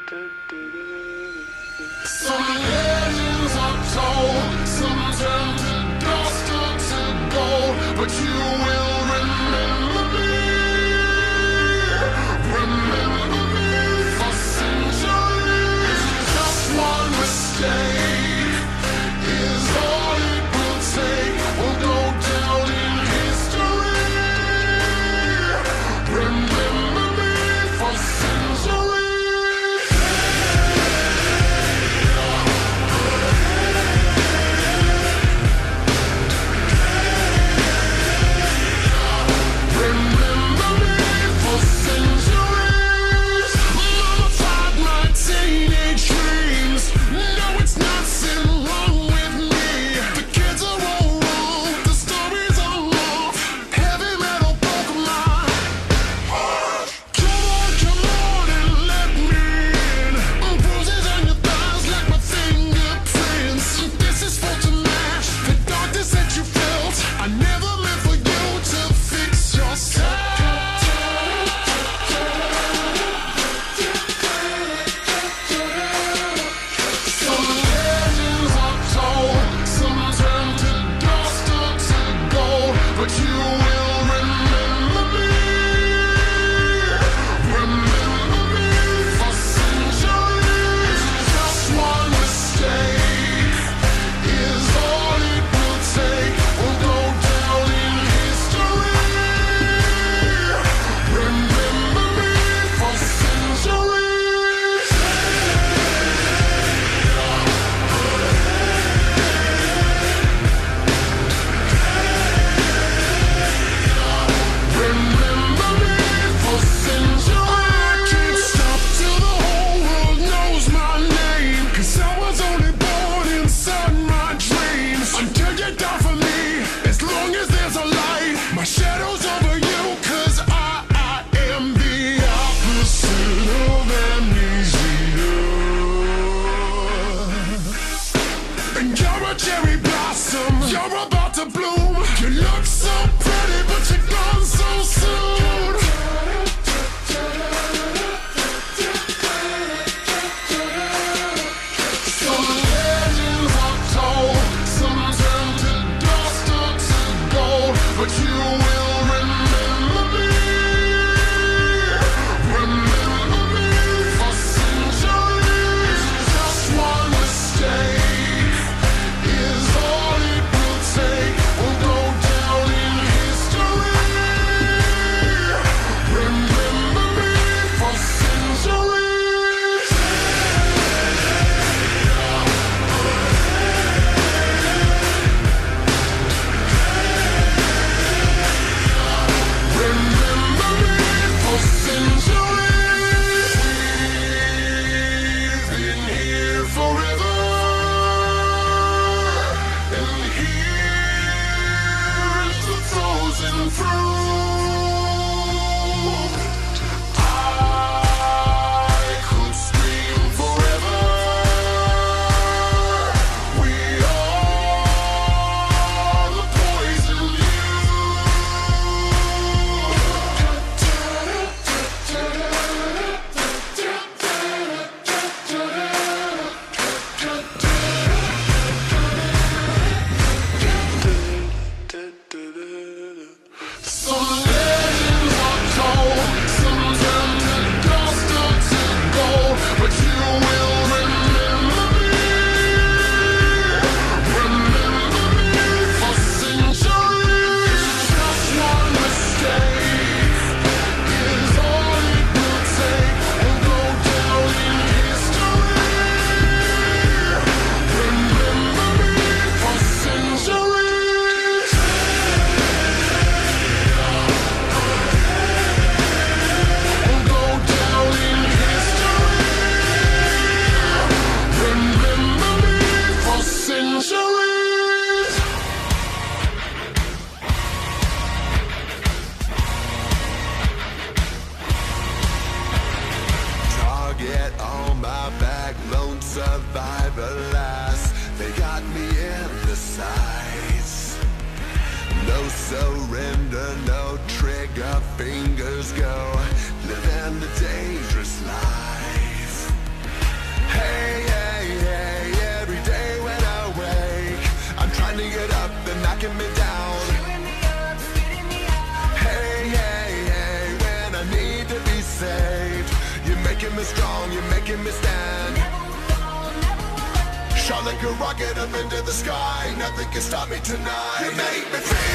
Some legends are told, some turn to dust or to gold, but you will remember me. Remember me for centuries. Just one mistake is all it will take. We'll go down in history. Remember me for centuries. survivor last. They got me in the sights. No surrender, no trigger, fingers go. Living a dangerous life. You're making me strong, you're making me stand. Shot like a rocket up into the sky. Nothing can stop me tonight. You make me feel